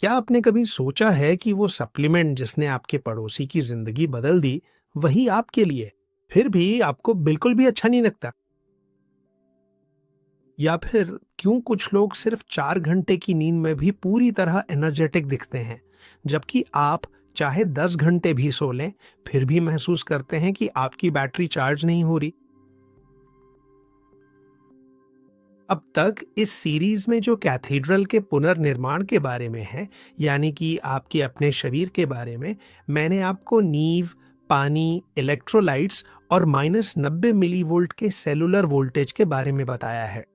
क्या आपने कभी सोचा है कि वो सप्लीमेंट जिसने आपके पड़ोसी की जिंदगी बदल दी, वही आपके लिए फिर भी आपको बिल्कुल भी अच्छा नहीं लगता? या फिर क्यों कुछ लोग सिर्फ 4 घंटे की नींद में भी पूरी तरह एनर्जेटिक दिखते हैं, जबकि आप चाहे 10 घंटे भी सो लें, फिर भी महसूस करते हैं कि आपकी बैटरी चार्ज नहीं हो रही? अब तक इस सीरीज में जो कैथेड्रल के पुनर्निर्माण के बारे में है, यानी कि आपके अपने शरीर के बारे में, मैंने आपको नींव, पानी, इलेक्ट्रोलाइट्स और -90 मिलीवोल्ट के सेलुलर वोल्टेज के बारे में बताया है।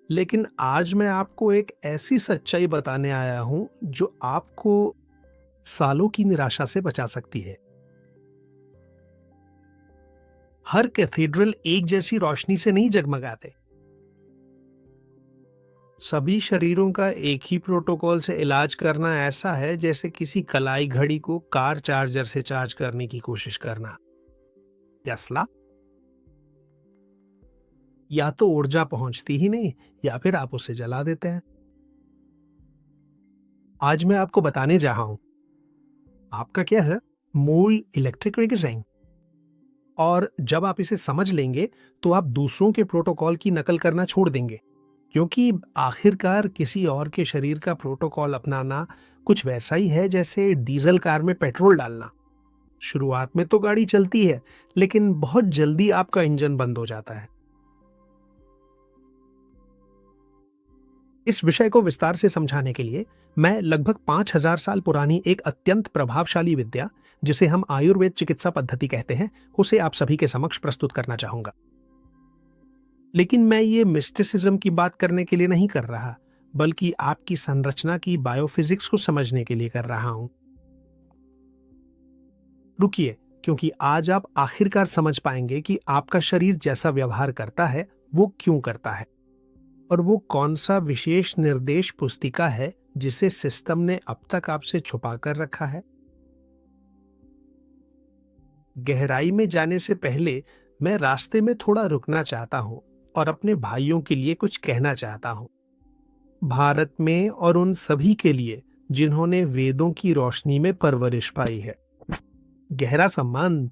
लेकिन आज मैं आपको एक ऐसी सच्चाई बताने आया हूं जो आपको सालों की निराशा से बचा सकती है। हर कैथेड्रल एक जैसी रोशनी से नहीं जगमगाते। सभी शरीरों का एक ही प्रोटोकॉल से इलाज करना ऐसा है जैसे किसी कलाई घड़ी को कार चार्जर से चार्ज करने की कोशिश करना। टेस्ला, या तो ऊर्जा पहुंचती ही नहीं, या फिर आप उसे जला देते हैं। आज मैं आपको बताने जा रहा हूं आपका क्या है मूल इलेक्ट्रिक रिगिंग। और जब आप इसे समझ लेंगे तो आप दूसरों के प्रोटोकॉल की नकल करना छोड़ देंगे, क्योंकि आखिरकार किसी और के शरीर का प्रोटोकॉल अपनाना कुछ वैसा ही है जैसे डीजल कार में पेट्रोल डालना। शुरुआत में तो गाड़ी चलती है, लेकिन बहुत जल्दी आपका इंजन बंद हो जाता है। इस विषय को विस्तार से समझाने के लिए मैं लगभग 5000 साल पुरानी एक अत्यंत प्रभावशाली विद्या, जिसे हम आयुर्वेद चिकित्सा पद्धति कहते हैं, उसे आप सभी के समक्ष प्रस्तुत करना चाहूंगा। लेकिन मैं ये मिस्टिसिज्म की बात करने के लिए नहीं कर रहा, बल्कि आपकी संरचना की बायोफिजिक्स को समझने के लिए कर रहा हूं। रुकिए, क्योंकि आज आप आखिरकार समझ पाएंगे कि आपका शरीर जैसा व्यवहार करता है वो क्यों करता है, और वो कौन सा विशेष निर्देश पुस्तिका है जिसे सिस्टम ने अब तक आपसे छुपा कर रखा है। गहराई में जाने से पहले मैं रास्ते में थोड़ा रुकना चाहता हूं और अपने भाइयों के लिए कुछ कहना चाहता हूं। भारत में और उन सभी के लिए जिन्होंने वेदों की रोशनी में परवरिश पाई है, गहरा सम्मान।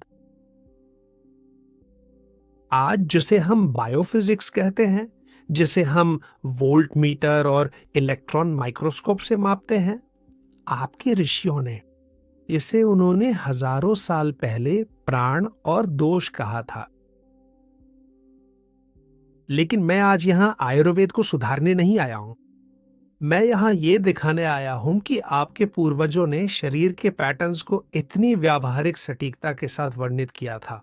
आज जिसे हम बायोफिजिक्स कहते हैं, जिसे हम वोल्ट मीटर और इलेक्ट्रॉन माइक्रोस्कोप से मापते हैं, आपके ऋषियों ने इसे उन्होंने हजारों साल पहले प्राण और दोष कहा था। लेकिन मैं आज यहां आयुर्वेद को सुधारने नहीं आया हूं। मैं यहां ये दिखाने आया हूं कि आपके पूर्वजों ने शरीर के पैटर्न्स को इतनी व्यावहारिक सटीकता के साथ वर्णित किया था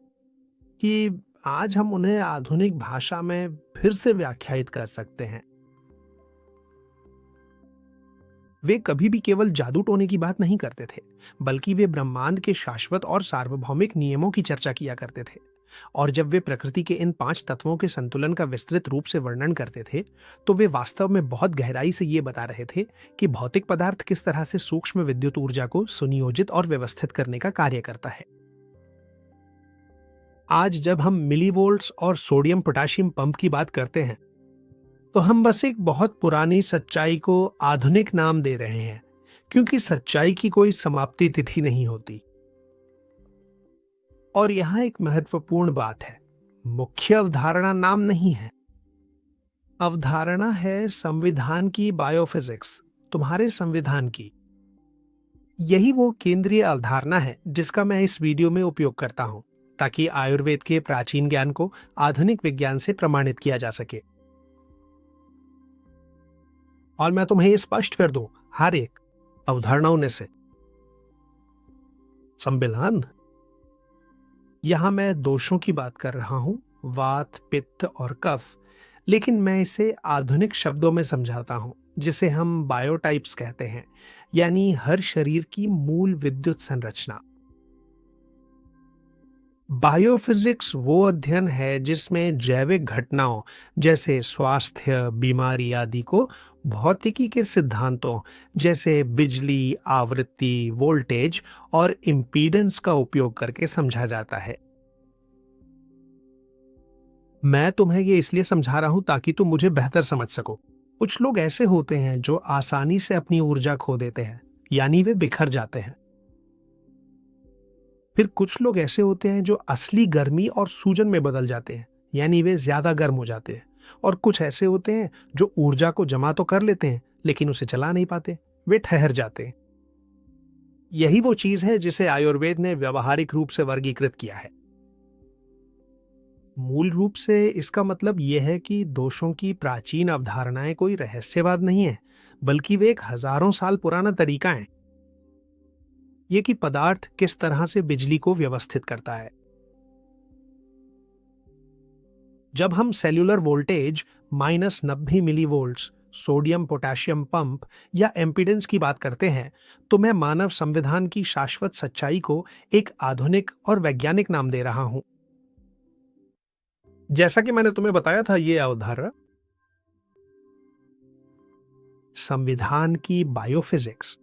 कि आज हम उन्हें आधुनिक भाषा में फिर से व्याख्यायित कर सकते हैं। वे कभी भी केवल जादू टोने की बात नहीं करते थे, बल्कि वे ब्रह्मांड के शाश्वत और सार्वभौमिक नियमों की चर्चा किया करते थे। और जब वे प्रकृति के इन 5 तत्वों के संतुलन का विस्तृत रूप से वर्णन करते थे, तो वे वास्तव में बहुत गहराई से ये बता रहे थे कि भौतिक पदार्थ किस तरह से सूक्ष्म विद्युत ऊर्जा को सुनियोजित और व्यवस्थित करने का कार्य करता है। आज जब हम मिलीवोल्ट्स और सोडियम पोटेशियम पंप की बात करते हैं, तो हम बस एक बहुत पुरानी सच्चाई को आधुनिक नाम दे रहे हैं, क्योंकि सच्चाई की कोई समाप्ति तिथि नहीं होती। और यहां एक महत्वपूर्ण बात है, मुख्य अवधारणा नाम नहीं है। अवधारणा है संविधान की बायोफिजिक्स, तुम्हारे संविधान की। यही वो केंद्रीय अवधारणा है जिसका मैं इस वीडियो में उपयोग करता हूं, ताकि आयुर्वेद के प्राचीन ज्ञान को आधुनिक विज्ञान से प्रमाणित किया जा सके। और मैं तुम्हें ये स्पष्ट कर दूं, हर एक अवधारणाओं में से संविधान, यहां मैं दोषों की बात कर रहा हूं, वात, पित्त और कफ, लेकिन मैं इसे आधुनिक शब्दों में समझाता हूं, जिसे हम बायोटाइप्स कहते हैं, यानी हर शरीर की मूल विद्युत संरचना। बायोफिजिक्स वो अध्ययन है जिसमें जैविक घटनाओं जैसे स्वास्थ्य, बीमारी आदि को भौतिकी के सिद्धांतों जैसे बिजली, आवृत्ति, वोल्टेज और इम्पीडेंस का उपयोग करके समझा जाता है। मैं तुम्हें ये इसलिए समझा रहा हूं ताकि तुम मुझे बेहतर समझ सको, कुछ लोग ऐसे होते हैं जो आसानी से अपनी ऊर्जा खो देते हैं, यानी वे बिखर जाते हैं। फिर कुछ लोग ऐसे होते हैं जो असली गर्मी और सूजन में बदल जाते हैं, यानी वे ज्यादा गर्म हो जाते हैं। और कुछ ऐसे होते हैं जो ऊर्जा को जमा तो कर लेते हैं लेकिन उसे चला नहीं पाते, वे ठहर जाते हैं। यही वो चीज है जिसे आयुर्वेद ने व्यवहारिक रूप से वर्गीकृत किया है। मूल रूप से इसका मतलब यह है कि दोषों की प्राचीन अवधारणाएं कोई रहस्यवाद नहीं है, बल्कि वे एक हजारों साल पुराना तरीका है ये कि पदार्थ किस तरह से बिजली को व्यवस्थित करता है। जब हम cellular voltage -90 millivolts, sodium potassium pump या एम्पीडेंस की बात करते हैं, तो मैं मानव संविधान की शाश्वत सच्चाई को एक आधुनिक और वैज्ञानिक नाम दे रहा हूं। जैसा कि मैंने तुम्हें बताया था, ये अवधारणा संविधान की बायोफिजिक्स,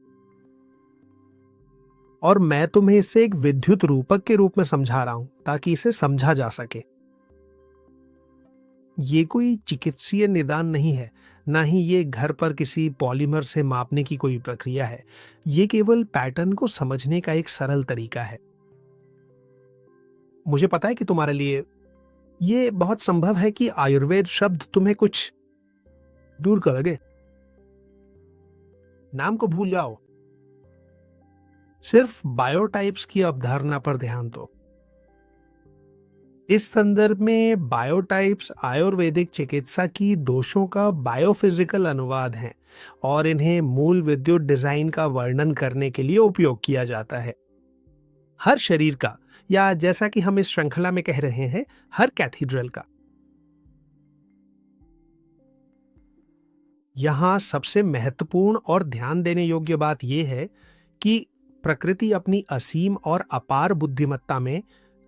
और मैं तुम्हें इसे एक विद्युत रूपक के रूप में समझा रहा हूं ताकि इसे समझा जा सके। ये कोई चिकित्सीय निदान नहीं है, ना ही ये घर पर किसी पॉलीमर से मापने की कोई प्रक्रिया है। ये केवल पैटर्न को समझने का एक सरल तरीका है। मुझे पता है कि तुम्हारे लिए ये बहुत संभव है कि आयुर्वेद शब्द तुम्हें कुछ दूर कर लगे। नाम को भूल जाओ, सिर्फ बायोटाइप्स की अवधारणा पर ध्यान दो। इस संदर्भ में बायोटाइप्स आयुर्वेदिक चिकित्सा की दोषों का बायोफिजिकल अनुवाद हैं और इन्हें मूल विद्युत डिजाइन का वर्णन करने के लिए उपयोग किया जाता है। हर शरीर का, या जैसा कि हम इस श्रृंखला में कह रहे हैं, हर कैथीड्रल का। यहां सबसे महत्वपूर्ण और ध्यान देने योग्य बात यह है कि प्रकृति अपनी असीम और अपार बुद्धिमत्ता में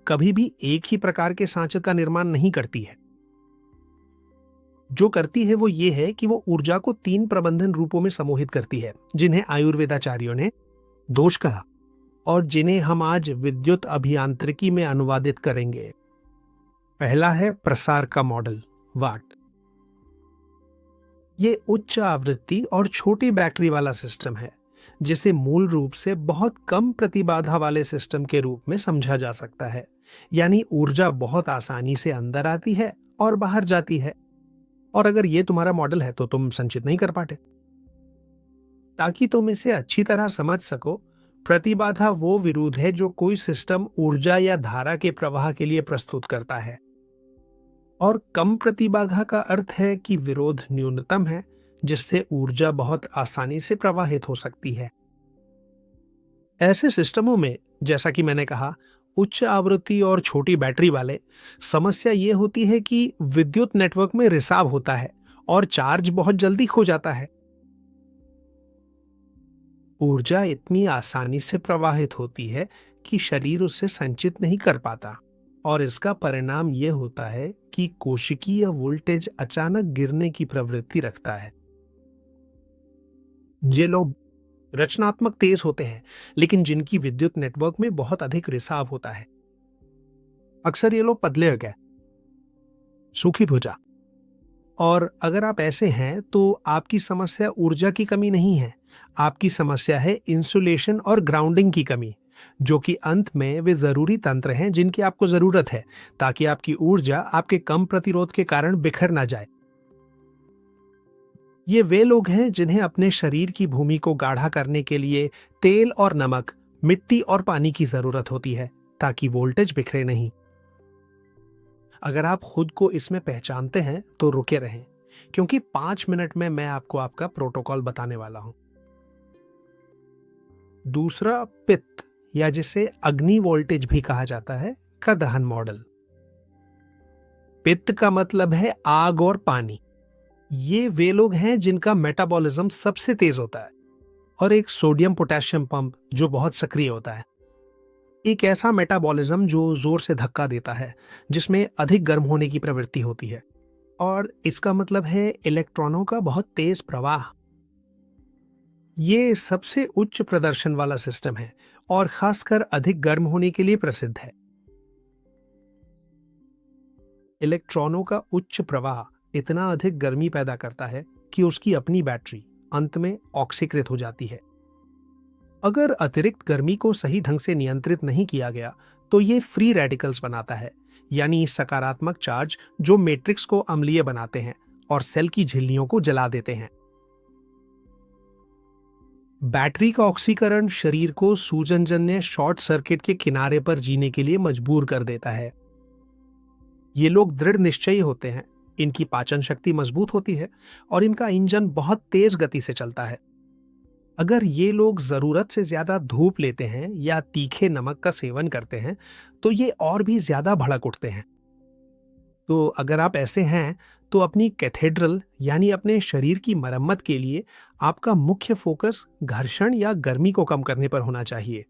कभी भी एक ही प्रकार के सांचे का निर्माण नहीं करती है। जो करती है वो ये है कि वो ऊर्जा को 3 प्रबंधन रूपों में समूहित करती है, जिन्हें आयुर्वेदाचार्यों ने दोष कहा और जिन्हें हम आज विद्युत अभियांत्रिकी में अनुवादित करेंगे। पहला है प्रसार का मॉडल, वाट। ये उच्च आवृत्ति और छोटी बैटरी वाला सिस्टम है, जिसे मूल रूप से बहुत कम प्रतिबाधा वाले सिस्टम के रूप में समझा जा सकता है। यानी ऊर्जा बहुत आसानी से अंदर आती है और बाहर जाती है, और अगर ये तुम्हारा मॉडल है तो तुम संचित नहीं कर पाते। ताकि तुम इसे अच्छी तरह समझ सको, प्रतिबाधा वो विरोध है जो कोई सिस्टम ऊर्जा या धारा के प्रवाह के लिए प्रस्तुत करता है, और कम प्रतिबाधा का अर्थ है कि विरोध न्यूनतम है, जिससे ऊर्जा बहुत आसानी से प्रवाहित हो सकती है। ऐसे सिस्टमों में, जैसा कि मैंने कहा, उच्च आवृत्ति और छोटी बैटरी वाले, समस्या ये होती है कि विद्युत नेटवर्क में रिसाव होता है और चार्ज बहुत जल्दी खो जाता है। ऊर्जा इतनी आसानी से प्रवाहित होती है कि शरीर उससे संचित नहीं कर पाता, और इसका परिणाम यह होता है कि कोशिकीय वोल्टेज अचानक गिरने की प्रवृत्ति रखता है। ये लोग रचनात्मक तेज होते हैं, लेकिन जिनकी विद्युत नेटवर्क में बहुत अधिक रिसाव होता है। अक्सर ये लोग पतले हो गए, सूखी त्वचा। और अगर आप ऐसे हैं तो आपकी समस्या ऊर्जा की कमी नहीं है, आपकी समस्या है इंसुलेशन और ग्राउंडिंग की कमी, जो कि अंत में वे जरूरी तंत्र हैं जिनकी आपको जरूरत है ताकि आपकी ऊर्जा आपके कम प्रतिरोध के कारण बिखर ना जाए। ये वे लोग हैं जिन्हें अपने शरीर की भूमि को गाढ़ा करने के लिए तेल और नमक, मिट्टी और पानी की जरूरत होती है ताकि वोल्टेज बिखरे नहीं। अगर आप खुद को इसमें पहचानते हैं तो रुके रहें, क्योंकि 5 मिनट में मैं आपको आपका प्रोटोकॉल बताने वाला हूं। दूसरा, पित्त, या जिसे अग्नि वोल्टेज भी कहा जाता है, का दहन मॉडल। पित्त का मतलब है आग और पानी। ये वे लोग हैं जिनका मेटाबॉलिज्म सबसे तेज होता है, और एक सोडियम पोटेशियम पंप जो बहुत सक्रिय होता है। एक ऐसा मेटाबॉलिज्म जो जोर से धक्का देता है, जिसमें अधिक गर्म होने की प्रवृत्ति होती है, और इसका मतलब है इलेक्ट्रॉनों का बहुत तेज प्रवाह। ये सबसे उच्च प्रदर्शन वाला सिस्टम है और खासकर अधिक गर्म होने के लिए प्रसिद्ध है। इलेक्ट्रॉनों का उच्च प्रवाह इतना अधिक गर्मी पैदा करता है कि उसकी अपनी बैटरी अंत में ऑक्सीकृत हो जाती है। अगर अतिरिक्त गर्मी को सही ढंग से नियंत्रित नहीं किया गया तो ये फ्री रेडिकल्स बनाता है, यानी सकारात्मक चार्ज जो मैट्रिक्स को अम्लीय बनाते हैं और सेल की झिल्लियों को जला देते हैं। बैटरी का ऑक्सीकरण शरीर को सूजनजन्य शॉर्ट सर्किट के किनारे पर जीने के लिए मजबूर कर देता है। ये लोग दृढ़ निश्चयी होते हैं, इनकी पाचन शक्ति मजबूत होती है और इनका इंजन बहुत तेज गति से चलता है। अगर ये लोग जरूरत से ज्यादा धूप लेते हैं या तीखे नमक का सेवन करते हैं तो ये और भी ज्यादा भड़क उठते हैं। तो अगर आप ऐसे हैं तो अपनी कैथेड्रल यानी अपने शरीर की मरम्मत के लिए आपका मुख्य फोकस घर्षण या गर्मी को कम करने पर होना चाहिए।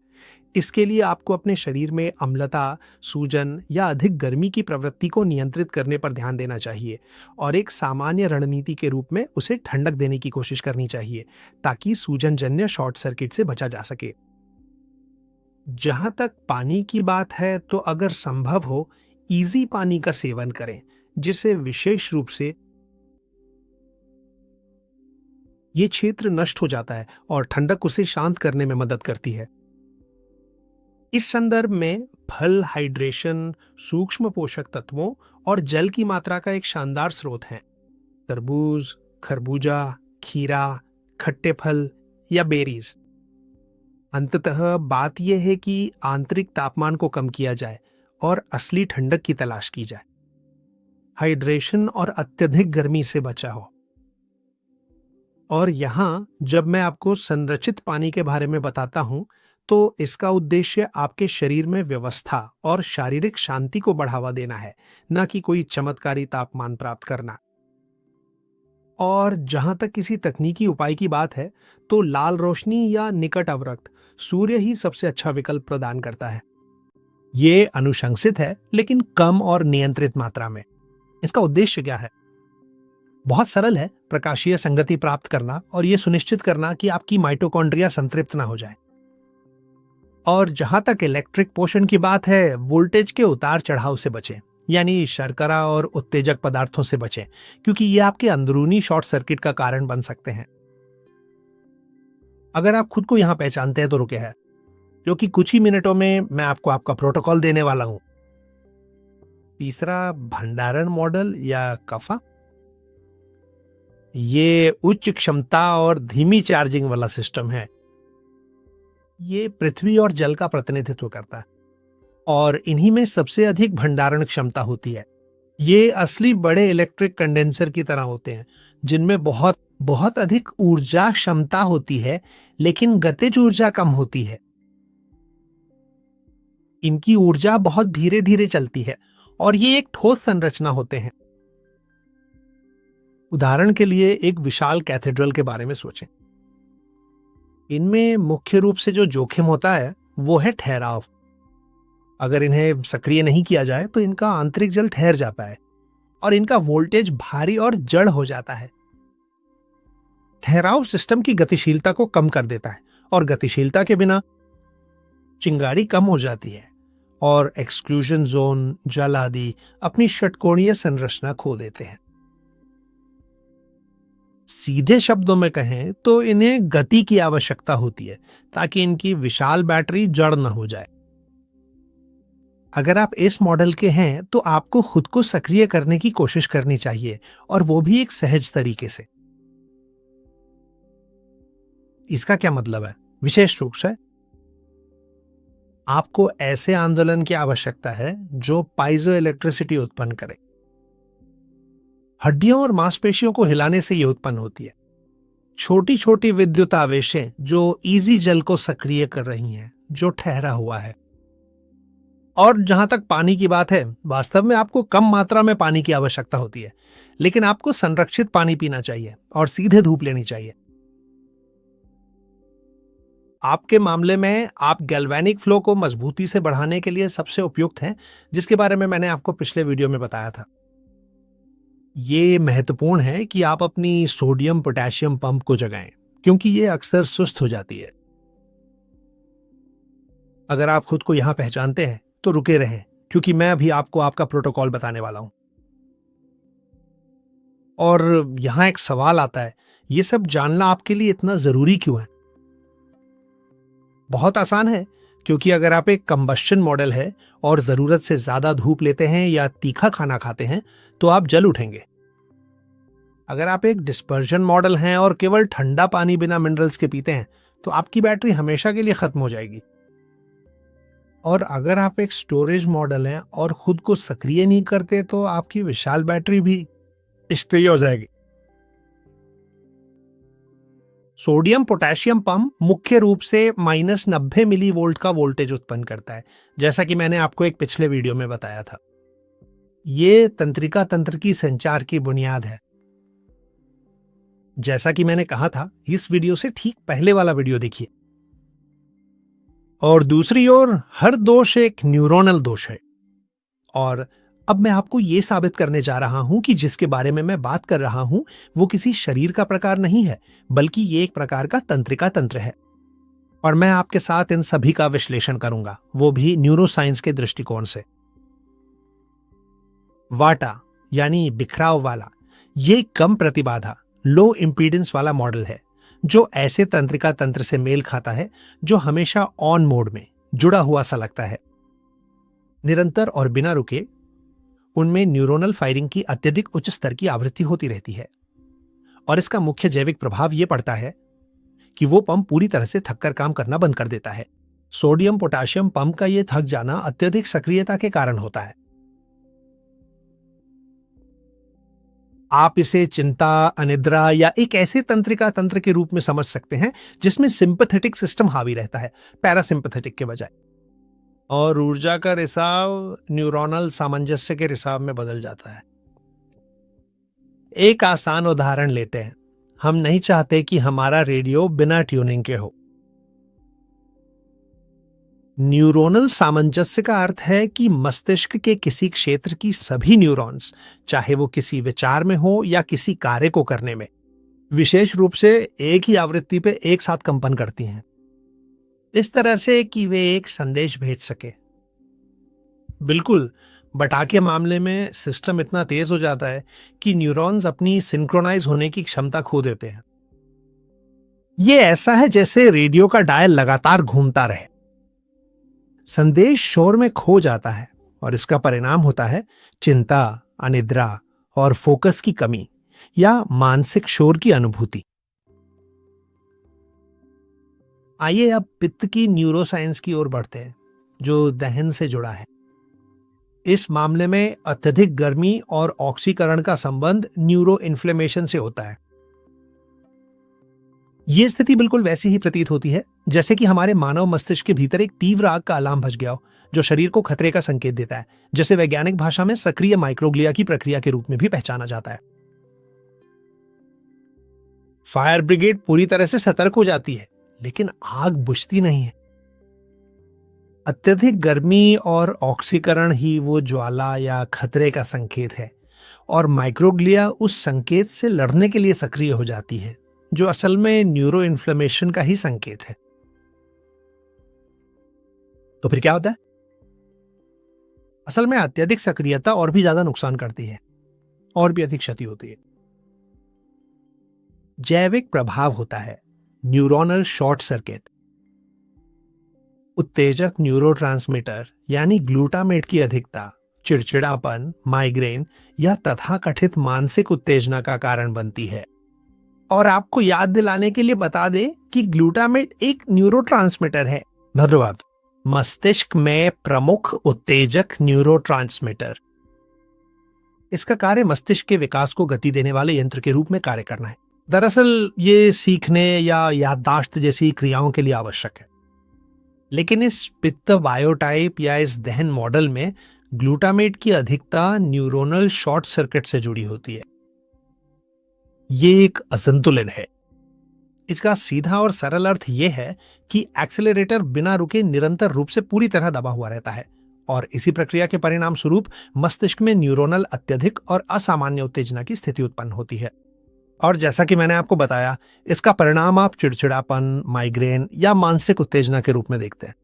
इसके लिए आपको अपने शरीर में अम्लता, सूजन या अधिक गर्मी की प्रवृत्ति को नियंत्रित करने पर ध्यान देना चाहिए और एक सामान्य रणनीति के रूप में उसे ठंडक देने की कोशिश करनी चाहिए ताकि सूजनजन्य शॉर्ट सर्किट से बचा जा सके। जहां तक पानी की बात है तो अगर संभव हो इजी पानी का सेवन करें, जिसे विशेष रूप से ये क्षेत्र नष्ट हो जाता है और ठंडक उसे शांत करने में मदद करती है। इस संदर्भ में फल हाइड्रेशन, सूक्ष्म पोषक तत्वों और जल की मात्रा का एक शानदार स्रोत है। तरबूज, खरबूजा, खीरा, खट्टे फल या बेरीज। अंततः बात यह है कि आंतरिक तापमान को कम किया जाए और असली ठंडक की तलाश की जाए। हाइड्रेशन और अत्यधिक गर्मी से बचा हो। और यहां जब मैं आपको संरचित पानी के बारे में बताता हूं तो इसका उद्देश्य आपके शरीर में व्यवस्था और शारीरिक शांति को बढ़ावा देना है, न कि कोई चमत्कारी तापमान प्राप्त करना। और जहां तक किसी तकनीकी उपाय की बात है तो लाल रोशनी या निकट अवरक्त सूर्य ही सबसे अच्छा विकल्प प्रदान करता है। ये अनुशंसित है लेकिन कम और नियंत्रित मात्रा में। इसका उद्देश्य क्या है? बहुत सरल है, प्रकाशीय संगति प्राप्त करना और यह सुनिश्चित करना कि आपकी माइटोकॉन्ड्रिया संतृप्त ना हो जाए। और जहां तक इलेक्ट्रिक पोषण की बात है, वोल्टेज के उतार चढ़ाव से बचें, यानी शर्करा और उत्तेजक पदार्थों से बचें, क्योंकि ये आपके अंदरूनी शॉर्ट सर्किट का कारण बन सकते हैं। अगर आप खुद को यहां पहचानते हैं तो रुके हैं, क्योंकि कुछ ही मिनटों में मैं आपको आपका प्रोटोकॉल देने वाला हूं। तीसरा, भंडारण मॉडल या कफा। ये उच्च क्षमता और धीमी चार्जिंग वाला सिस्टम है। ये पृथ्वी और जल का प्रतिनिधित्व करता है और इन्हीं में सबसे अधिक भंडारण क्षमता होती है। ये असली बड़े इलेक्ट्रिक कंडेंसर की तरह होते हैं जिनमें बहुत बहुत अधिक ऊर्जा क्षमता होती है, लेकिन गतिज ऊर्जा कम होती है। इनकी ऊर्जा बहुत धीरे धीरे चलती है और ये एक ठोस संरचना होते हैं। उदाहरण के लिए एक विशाल कैथेड्रल के बारे में सोचें। इनमें मुख्य रूप से जो जोखिम होता है वो है ठहराव। अगर इन्हें सक्रिय नहीं किया जाए तो इनका आंतरिक जल ठहर जाता है और इनका वोल्टेज भारी और जड़ हो जाता है। ठहराव सिस्टम की गतिशीलता को कम कर देता है और गतिशीलता के बिना चिंगारी कम हो जाती है और एक्सक्लूजन जोन, जल आदि अपनी षटकोणीय संरचना खो देते हैं। सीधे शब्दों में कहें तो इन्हें गति की आवश्यकता होती है ताकि इनकी विशाल बैटरी जड़ न हो जाए। अगर आप इस मॉडल के हैं तो आपको खुद को सक्रिय करने की कोशिश करनी चाहिए, और वो भी एक सहज तरीके से। इसका क्या मतलब है? विशेष रूप से आपको ऐसे आंदोलन की आवश्यकता है जो पाइजो इलेक्ट्रिसिटी उत्पन्न करे। हड्डियों और मांसपेशियों को हिलाने से यह उत्पन्न होती है। छोटी छोटी विद्युत आवेशें जो इजी जल को सक्रिय कर रही हैं, जो ठहरा हुआ है। और जहां तक पानी की बात है, वास्तव में आपको कम मात्रा में पानी की आवश्यकता होती है, लेकिन आपको संरक्षित पानी पीना चाहिए और सीधे धूप लेनी चाहिए। आपके मामले में आप गैल्वेनिक फ्लो को मजबूती से बढ़ाने के लिए सबसे उपयुक्त हैं, जिसके बारे में मैंने आपको पिछले वीडियो में बताया था। ये महत्वपूर्ण है कि आप अपनी सोडियम पोटेशियम पंप को जगाएं, क्योंकि ये अक्सर सुस्त हो जाती है। अगर आप खुद को यहां पहचानते हैं तो रुके रहें, क्योंकि मैं अभी आपको आपका प्रोटोकॉल बताने वाला हूं। और यहाँ एक सवाल आता है, ये सब जानना आपके लिए इतना ज़रूरी क्यों है? बहुत आसान है, क्योंकि अगर आप एक कंबस्शन मॉडल है और ज़रूरत से ज़्यादा धूप लेते हैं या तीखा खाना खाते हैं, तो आप जल उठेंगे। अगर आप एक डिस्पर्जन मॉडल हैं और केवल ठंडा पानी बिना मिनरल्स के पीते हैं, तो आपकी बैटरी हमेशा के लिए खत्म हो जाएगी। और अगर आप एक स्टोरेज मॉडल हैं और खुद को सक्रिय नहीं करते, तो आपकी विशाल बैटरी भी निष्क्रिय हो जाएगी। सोडियम पोटेशियम पंप मुख्य रूप से -90 मिलीवोल्ट का वोल्टेज उत्पन्न करता है, जैसा कि मैंने आपको एक पिछले वीडियो में बताया था। ये तंत्रिका तंत्र की संचार की बुनियाद है। जैसा कि मैंने कहा था, इस वीडियो से ठीक पहले वाला वीडियो देखिए। और दूसरी ओर, हर दोष एक न्यूरोनल दोष है। और अब मैं आपको यह साबित करने जा रहा हूं कि जिसके बारे में मैं बात कर रहा हूं, वो किसी शरीर का प्रकार नहीं है, बल्कि ये एक प्रकार का तंत्रिका तंत्र है। और मैं आपके साथ इन सभी का विश्लेषण करूंगा, वो भी न्यूरोसाइंस के दृष्टिकोण से। वाटा यानी बिखराव वाला, ये कम प्रतिबाधा, लो इंपीडेंस वाला मॉडल है, जो ऐसे तंत्रिका तंत्र से मेल खाता है जो हमेशा ऑन मोड में जुड़ा हुआ सा लगता है। निरंतर और बिना रुके उनमें न्यूरोनल फायरिंग की अत्यधिक उच्च स्तर की आवृत्ति होती रहती है। और इसका मुख्य जैविक प्रभाव यह पड़ता है कि वो पंप पूरी तरह से थककर काम करना बंद कर देता है। सोडियम पोटेशियम पंप का यह थक जाना अत्यधिक सक्रियता के कारण होता है। आप इसे चिंता, अनिद्रा या एक ऐसे तंत्रिका तंत्र के रूप में समझ सकते हैं जिसमें सिंपैथेटिक सिस्टम हावी रहता है, पैरासिम्पैथेटिक के बजाय। और ऊर्जा का रिसाव न्यूरोनल सामंजस्य के रिसाव में बदल जाता है। एक आसान उदाहरण लेते हैं। हम नहीं चाहते कि हमारा रेडियो बिना ट्यूनिंग के हो। न्यूरोनल सामंजस्य का अर्थ है कि मस्तिष्क के किसी क्षेत्र की सभी न्यूरॉन्स, चाहे वो किसी विचार में हो या किसी कार्य को करने में, विशेष रूप से एक ही आवृत्ति पे एक साथ कंपन करती हैं, इस तरह से कि वे एक संदेश भेज सके। बिल्कुल, बटा के मामले में सिस्टम इतना तेज हो जाता है कि न्यूरॉन्स अपनी सिंक्रोनाइज होने की क्षमता खो देते हैं। ये ऐसा है जैसे रेडियो का डायल लगातार घूमता रहे। संदेश शोर में खो जाता है और इसका परिणाम होता है चिंता, अनिद्रा और फोकस की कमी या मानसिक शोर की अनुभूति। आइए अब पित्त की न्यूरोसाइंस की ओर बढ़ते हैं, जो दहन से जुड़ा है। इस मामले में अत्यधिक गर्मी और ऑक्सीकरण का संबंध न्यूरो इन्फ्लेमेशन से होता है। यह स्थिति बिल्कुल वैसी ही प्रतीत होती है जैसे कि हमारे मानव मस्तिष्क के भीतर एक तीव्र आग का अलार्म बज गया हो, जो शरीर को खतरे का संकेत देता है, जिसे वैज्ञानिक भाषा में सक्रिय माइक्रोग्लिया की प्रक्रिया के रूप में भी पहचाना जाता है। फायर ब्रिगेड पूरी तरह से सतर्क हो जाती है, लेकिन आग बुझती नहीं है। अत्यधिक गर्मी और ऑक्सीकरण ही वो ज्वाला या खतरे का संकेत है, और माइक्रोग्लिया उस संकेत से लड़ने के लिए सक्रिय हो जाती है, जो असल में न्यूरो इन्फ्लेमेशन का ही संकेत है। तो फिर क्या होता है? असल में अत्यधिक सक्रियता और भी ज्यादा नुकसान करती है, और भी अधिक क्षति होती है। जैविक प्रभाव होता है न्यूरोनल शॉर्ट सर्किट। उत्तेजक न्यूरोट्रांसमीटर यानी ग्लूटामेट की अधिकता चिड़चिड़ापन, माइग्रेन या तथाकथित मानसिक उत्तेजना का कारण बनती है। और आपको याद दिलाने के लिए बता दें कि ग्लूटामेट एक न्यूरोट्रांसमीटर है। धन्यवाद। मस्तिष्क में प्रमुख उत्तेजक न्यूरोट्रांसमीटर। इसका कार्य मस्तिष्क के विकास को गति देने वाले यंत्र के रूप में कार्य करना है। दरअसल ये सीखने या याददाश्त जैसी क्रियाओं के लिए आवश्यक है। लेकिन इस पित्त बायोटाइप या इस दहन मॉडल में ग्लूटामेट की अधिकता न्यूरोनल शॉर्ट सर्किट से जुड़ी होती है। ये एक असंतुलन है। इसका सीधा और सरल अर्थ यह है कि एक्सेलरेटर बिना रुके निरंतर रूप से पूरी तरह दबा हुआ रहता है, और इसी प्रक्रिया के परिणाम स्वरूप मस्तिष्क में न्यूरोनल अत्यधिक और असामान्य उत्तेजना की स्थिति उत्पन्न होती है। और जैसा कि मैंने आपको बताया, इसका परिणाम आप चिड़चिड़ापन, माइग्रेन या मानसिक उत्तेजना के रूप में देखते हैं।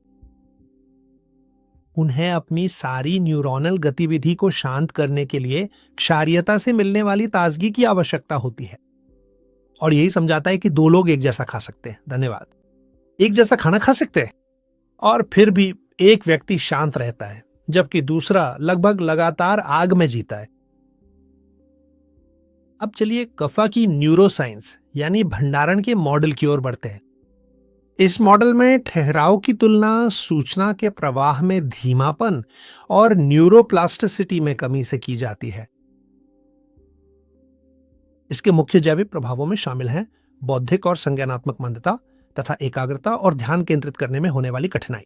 उन्हें अपनी सारी न्यूरॉनल गतिविधि को शांत करने के लिए क्षारीयता से मिलने वाली ताजगी की आवश्यकता होती है। और यही समझाता है कि दो लोग एक जैसा खा सकते हैं। धन्यवाद। एक जैसा खाना खा सकते हैं और फिर भी एक व्यक्ति शांत रहता है जबकि दूसरा लगभग लगातार आग में जीता है। अब चलिए कफा की न्यूरोसाइंस यानी भंडारण के मॉडल की ओर बढ़ते हैं। इस मॉडल में ठहराव की तुलना सूचना के प्रवाह में धीमापन और न्यूरोप्लास्टिसिटी में कमी से की जाती है। इसके मुख्य जैविक प्रभावों में शामिल हैं बौद्धिक और संज्ञानात्मक मंदता तथा एकाग्रता और ध्यान केंद्रित करने में होने वाली कठिनाई।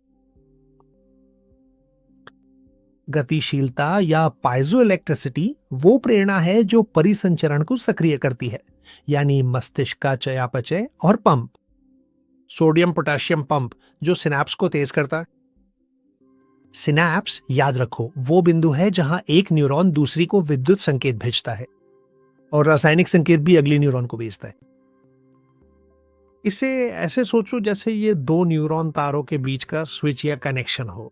गतिशीलता या पाइजोइलेक्ट्रिसिटी वो प्रेरणा है जो परिसंचरण को सक्रिय करती है, यानी मस्तिष्क का चयापचय और पंप। सोडियम पोटेशियम पंप जो सिनैप्स को तेज करता है। सिनैप्स, याद रखो, वो बिंदु है जहां एक न्यूरॉन दूसरी को विद्युत संकेत भेजता है और रासायनिक संकेत भी अगली न्यूरॉन को भेजता है। इसे ऐसे सोचो जैसे ये दो न्यूरॉन तारों के बीच का स्विच या कनेक्शन हो।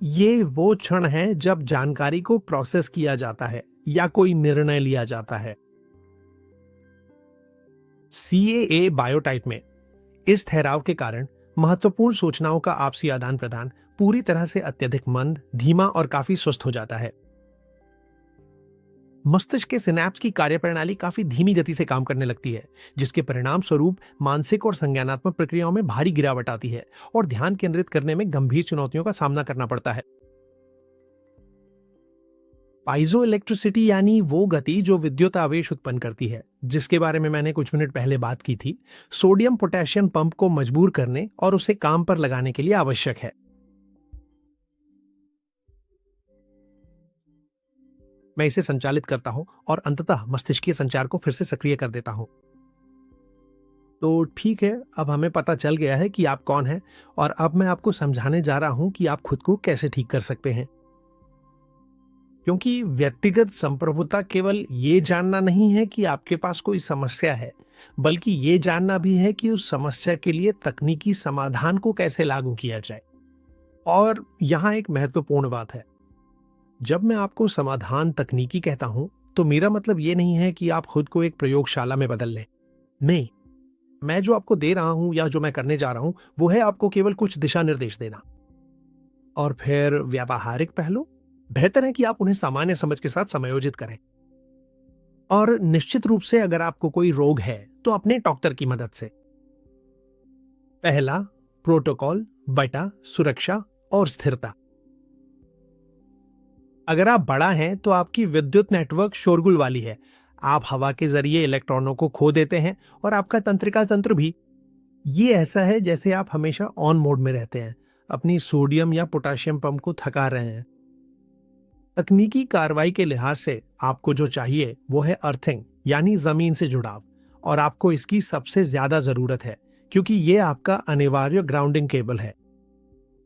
ये वो क्षण है जब जानकारी को प्रोसेस किया जाता है या कोई निर्णय लिया जाता है। CAA बायोटाइप में इस ठहराव के कारण महत्वपूर्ण सूचनाओं का आपसी आदान प्रदान पूरी तरह से अत्यधिक मंद, धीमा और काफी सुस्त हो जाता है। मस्तिष्क के सिनैप्स की कार्यप्रणाली काफी धीमी गति से काम करने लगती है, जिसके परिणाम स्वरूप मानसिक और संज्ञानात्मक प्रक्रियाओं में भारी गिरावट आती है और ध्यान केंद्रित करने में गंभीर चुनौतियों का सामना करना पड़ता है। पाइजो इलेक्ट्रिसिटी यानी वो गति जो विद्युत आवेश उत्पन्न करती है, जिसके बारे में मैंने कुछ मिनट पहले बात की थी, सोडियम पोटेशियम पंप को मजबूर करने और उसे काम पर लगाने के लिए आवश्यक है। मैं इसे संचालित करता हूं और अंततः मस्तिष्कीय संचार को फिर से सक्रिय कर देता हूं। तो ठीक है, अब हमें पता चल गया है कि आप कौन हैं और अब मैं आपको समझाने जा रहा हूं कि आप खुद को कैसे ठीक कर सकते हैं। क्योंकि व्यक्तिगत संप्रभुता केवल ये जानना नहीं है कि आपके पास कोई समस्या है, बल्कि ये जानना भी है कि उस समस्या के लिए तकनीकी समाधान को कैसे लागू किया जाए। और यहाँ एक महत्वपूर्ण बात है, जब मैं आपको समाधान तकनीकी कहता हूं, तो मेरा मतलब ये नहीं है कि आप खुद को एक प्रयोगशाला में बदल लें। नहीं, मैं जो आपको दे रहा हूं या जो मैं करने जा रहा हूं, वो है आपको केवल कुछ दिशा निर्देश देना। और फिर व्यावहारिक पहलू, बेहतर है कि आप उन्हें सामान्य समझ के साथ समायोजित करें। और निश्चित रूप से अगर आपको कोई रोग है तो अपने डॉक्टर की मदद से। पहला, प्रोटोकॉल, बटा, सुरक्षा और स्थिरता। अगर आप बड़ा हैं तो आपकी विद्युत नेटवर्क शोरगुल वाली है। आप हवा के जरिए इलेक्ट्रॉनों को खो देते हैं और आपका तंत्रिका तंत्र भी। ये ऐसा है जैसे आप हमेशा ऑन मोड में रहते हैं, अपनी सोडियम या पोटेशियम पंप को थका रहे हैं। तकनीकी कार्रवाई के लिहाज से आपको जो चाहिए वो है अर्थिंग, यानी जमीन से जुड़ाव। और आपको इसकी सबसे ज्यादा जरूरत है क्योंकि ये आपका अनिवार्य ग्राउंडिंग केबल है,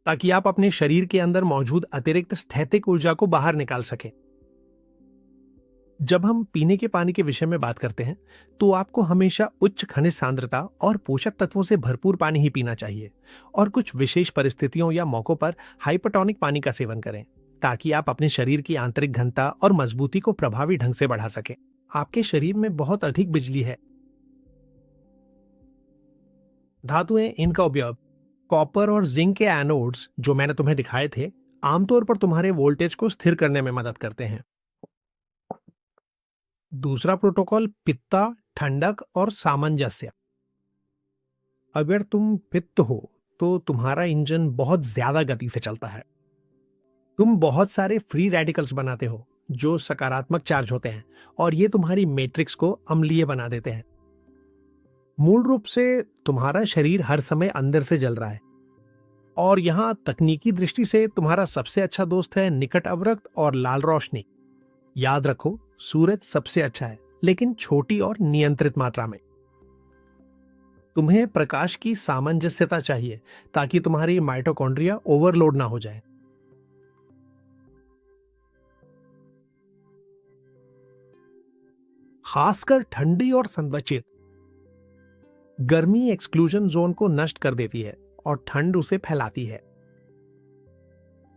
ताकि आप अपने शरीर के अंदर मौजूद अतिरिक्त स्थैतिक ऊर्जा को बाहर निकाल सकें। जब हम पीने के पानी के विषय में बात करते हैं तो आपको हमेशा उच्च खनिज सांद्रता और पोषक तत्वों से भरपूर पानी ही पीना चाहिए और कुछ विशेष परिस्थितियों या मौकों पर हाइपरटोनिक पानी का सेवन करें, ताकि आप अपने शरीर की आंतरिक घनता और मजबूती को प्रभावी ढंग से बढ़ा सकें। आपके शरीर में बहुत अधिक बिजली है। धातुएं, इनका उपयोग कॉपर और जिंक के एनोड्स जो मैंने तुम्हें दिखाए थे, आमतौर पर तुम्हारे वोल्टेज को स्थिर करने में मदद करते हैं। दूसरा प्रोटोकॉल पित्ता, ठंडक और सामंजस्य। अगर तुम पित्त हो तो तुम्हारा इंजन बहुत ज्यादा गति से चलता है। तुम बहुत सारे फ्री रेडिकल्स बनाते हो जो सकारात्मक चार्ज होते हैं और ये तुम्हारी मैट्रिक्स को अम्लीय बना देते हैं। मूल रूप से तुम्हारा शरीर हर समय अंदर से जल रहा है। और यहाँ तकनीकी दृष्टि से तुम्हारा सबसे अच्छा दोस्त है निकट अवरक्त और लाल रोशनी। याद रखो, सूरज सबसे अच्छा है, लेकिन छोटी और नियंत्रित मात्रा में। तुम्हें प्रकाश की सामंजस्यता चाहिए ताकि तुम्हारी माइटोकॉन्ड्रिया ओवरलोड ना हो जाए। खासकर ठंडी और संवचित गर्मी एक्सक्लूजन जोन को नष्ट कर देती है और ठंड उसे फैलाती है।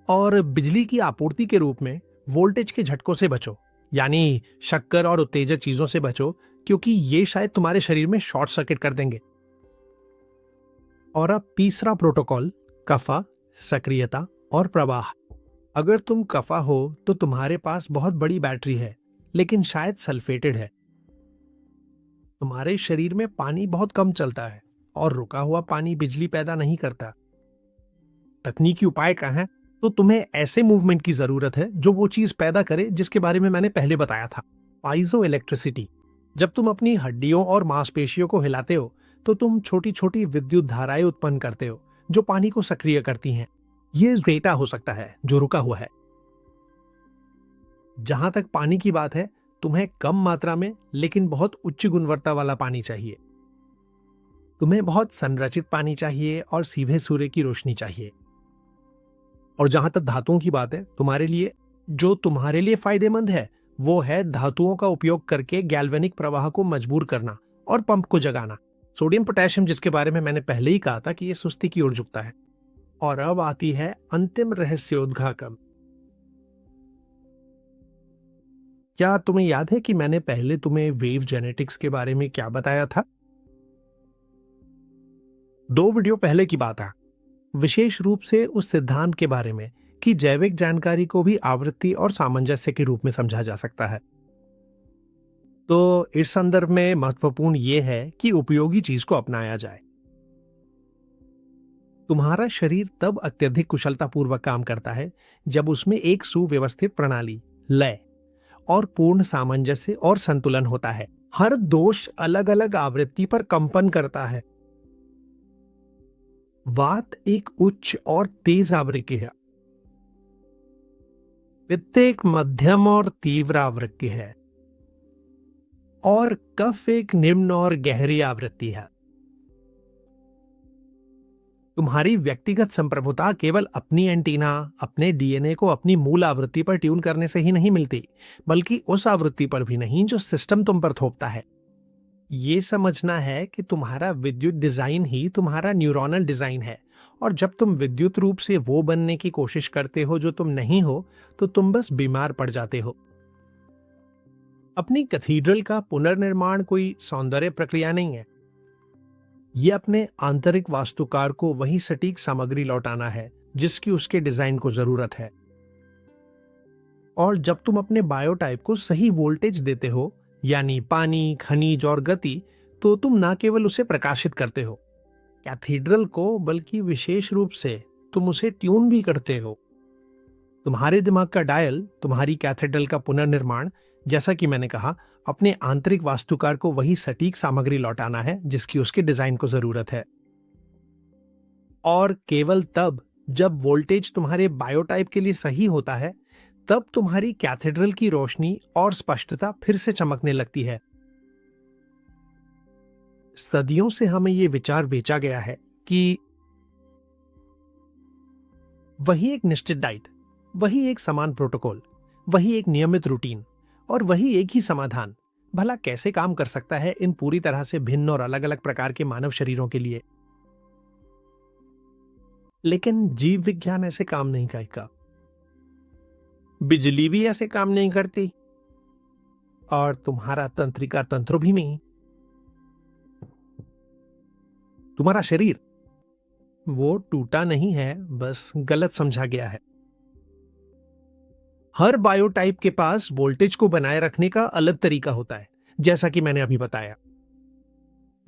और बिजली की आपूर्ति के रूप में वोल्टेज के झटकों से बचो, यानी शक्कर और उत्तेजक चीजों से बचो, क्योंकि ये शायद तुम्हारे शरीर में शॉर्ट सर्किट कर देंगे। और अब तीसरा प्रोटोकॉल, कफा, सक्रियता और प्रवाह। अगर तुम कफा हो तो तुम्हारे पास बहुत बड़ी बैटरी है, लेकिन शायद सल्फेटेड है। तुम्हारे शरीर में पानी बहुत कम चलता है और रुका हुआ पानी बिजली पैदा नहीं करता। तकनीकी उपाय कहाँ है? तो तुम्हें ऐसे मूवमेंट की जरूरत है जो वो चीज पैदा करे जिसके बारे में मैंने पहले बताया था, पाइजो इलेक्ट्रिसिटी। जब तुम अपनी हड्डियों और मांसपेशियों को हिलाते हो तो तुम छोटी छोटी विद्युत धाराएं उत्पन्न करते हो जो पानी को सक्रिय करती हैं। ये डेटा हो सकता है जो रुका हुआ है। जहां तक पानी की बात है, तुम्हें कम मात्रा में लेकिन बहुत उच्च गुणवत्ता वाला पानी चाहिए। तुम्हें बहुत संरचित पानी चाहिए और सीधे सूर्य की रोशनी चाहिए। और जहां तक धातुओं की बात है, तुम्हारे लिए फायदेमंद है वो है धातुओं का उपयोग करके गैल्वेनिक प्रवाह को मजबूर करना और पंप को जगाना। सोडियम पोटेशियम, जिसके बारे में मैंने पहले ही कहा था कि ये सुस्ती की ओर झुकता है। और अब आती है अंतिम रहस्योद्घाटन। क्या तुम्हें याद है कि मैंने पहले तुम्हें वेव जेनेटिक्स के बारे में क्या बताया था? 2 वीडियो पहले की बात है, विशेष रूप से उस सिद्धांत के बारे में कि जैविक जानकारी को भी आवृत्ति और सामंजस्य के रूप में समझा जा सकता है। तो इस संदर्भ में महत्वपूर्ण यह है कि उपयोगी चीज को अपनाया जाए। तुम्हारा शरीर तब अत्यधिक कुशलतापूर्वक काम करता है जब उसमें एक सुव्यवस्थित प्रणाली, लय और पूर्ण सामंजस्य और संतुलन होता है। हर दोष अलग अलग आवृत्ति पर कंपन करता है। वात एक उच्च और तेज आवृत्ति है, पित्त एक मध्यम और तीव्र आवृत्ति है, और कफ एक निम्न और गहरी आवृत्ति है। तुम्हारी व्यक्तिगत संप्रभुता केवल अपनी एंटीना, अपने डीएनए को अपनी मूल आवृत्ति पर ट्यून करने से ही नहीं मिलती, बल्कि उस आवृत्ति पर भी नहीं जो सिस्टम तुम पर थोपता है। ये समझना है कि तुम्हारा विद्युत डिजाइन ही तुम्हारा न्यूरॉनल डिजाइन है, और जब तुम विद्युत रूप से वो बनने की कोशिश करते हो जो तुम नहीं हो, तो तुम बस बीमार पड़ जाते हो। अपनी कैथेड्रल का पुनर्निर्माण कोई सौंदर्य प्रक्रिया नहीं है। ये अपने आंतरिक वास्तुकार को वही सटीक सामग्री लौटाना है जिसकी उसके डिजाइन को जरूरत है। और जब तुम अपने बायोटाइप को सही वोल्टेज देते हो, यानी पानी, खनिज और गति, तो तुम ना केवल उसे प्रकाशित करते हो कैथेड्रल को, बल्कि विशेष रूप से तुम उसे ट्यून भी करते हो। तुम्हारे दिमाग का डायल, तुम्हारी कैथेड्रल का पुनर्निर्माण, जैसा कि मैंने कहा, अपने आंतरिक वास्तुकार को वही सटीक सामग्री लौटाना है जिसकी उसके डिजाइन को जरूरत है। और केवल तब जब वोल्टेज तुम्हारे बायोटाइप के लिए सही होता है, तब तुम्हारी कैथेड्रल की रोशनी और स्पष्टता फिर से चमकने लगती है। सदियों से हमें यह विचार बेचा गया है कि वही एक निश्चित डाइट, वही एक समान प्रोटोकॉल, वही एक नियमित रूटीन और वही एक ही समाधान भला कैसे काम कर सकता है इन पूरी तरह से भिन्न और अलग अलग प्रकार के मानव शरीरों के लिए। लेकिन जीव विज्ञान ऐसे काम नहीं करेगा, बिजली भी ऐसे काम नहीं करती, और तुम्हारा तंत्रिका तंत्र भी नहीं। तुम्हारा शरीर वो टूटा नहीं है, बस गलत समझा गया है। हर बायोटाइप के पास वोल्टेज को बनाए रखने का अलग तरीका होता है, जैसा कि मैंने अभी बताया।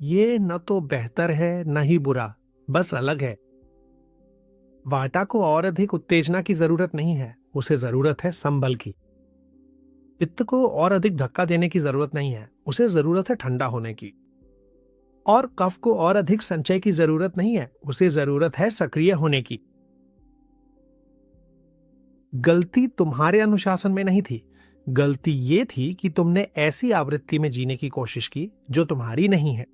ये न तो बेहतर है न ही बुरा, बस अलग है। वाटा को और अधिक उत्तेजना की जरूरत नहीं है, उसे जरूरत है संबल की। पित्त को और अधिक धक्का देने की जरूरत नहीं है, उसे जरूरत है ठंडा होने की। और कफ को और अधिक संचय की जरूरत नहीं है, उसे जरूरत है सक्रिय होने की। गलती तुम्हारे अनुशासन में नहीं थी, गलती ये थी कि तुमने ऐसी आवृत्ति में जीने की कोशिश की जो तुम्हारी नहीं है।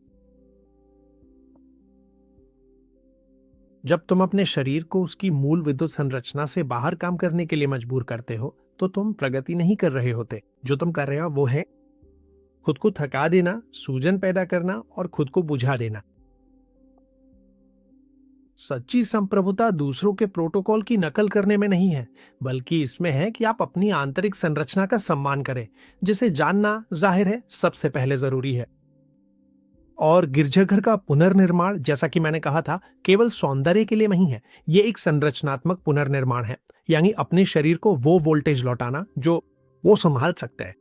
जब तुम अपने शरीर को उसकी मूल विद्युत संरचना से बाहर काम करने के लिए मजबूर करते हो, तो तुम प्रगति नहीं कर रहे होते। जो तुम कर रहे हो वो है खुद को थका देना, सूजन पैदा करना और खुद को बुझा देना। सच्ची संप्रभुता दूसरों के प्रोटोकॉल की नकल करने में नहीं है, बल्कि इसमें है कि आप अपनी आंतरिक संरचना का सम्मान करें, जिसे जानना जाहिर है सबसे पहले जरूरी है। और गिरजाघर का पुनर्निर्माण, जैसा कि मैंने कहा था, केवल सौंदर्य के लिए नहीं है। ये एक संरचनात्मक पुनर्निर्माण है, यानी अपने शरीर को वो वोल्टेज लौटाना जो वो संभाल सकता है,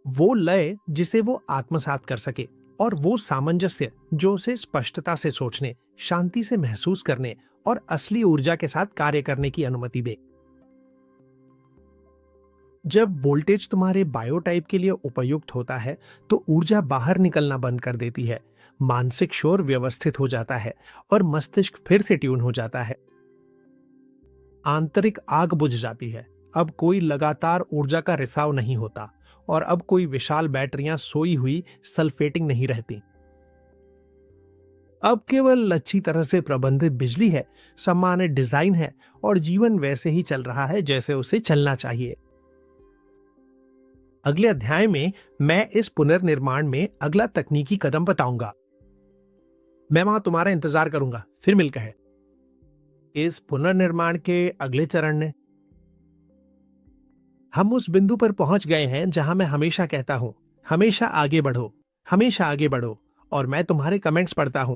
वो लय जिसे वो आत्मसात कर सके, और वो सामंजस्य जो उसे स्पष्टता से सोचने, शांति से महसूस करने और असली ऊर्जा के साथ कार्य करने की अनुमति दे। जब वोल्टेज तुम्हारे बायोटाइप के लिए उपयुक्त होता है, तो ऊर्जा बाहर निकलना बंद कर देती है, मानसिक शोर व्यवस्थित हो जाता है और मस्तिष्क फिर से ट्यून हो जाता है। आंतरिक आग बुझ जाती है। अब कोई लगातार ऊर्जा का रिसाव नहीं होता, और अब कोई विशाल बैटरियां सोई हुई सल्फेटिंग नहीं रहती। अब केवल अच्छी तरह से प्रबंधित बिजली है, सामान्य डिजाइन है, और जीवन वैसे ही चल रहा है जैसे उसे चलना चाहिए। अगले अध्याय में मैं इस पुनर्निर्माण में अगला तकनीकी कदम बताऊंगा। मैं वहां तुम्हारा इंतजार करूंगा। फिर मिलकर है इस पुनर्निर्माण के अगले चरण में हम उस बिंदु पर पहुंच गए हैं जहां मैं हमेशा कहता हूं, हमेशा आगे बढ़ो, हमेशा आगे बढ़ो, और मैं तुम्हारे कमेंट्स पढ़ता हूं।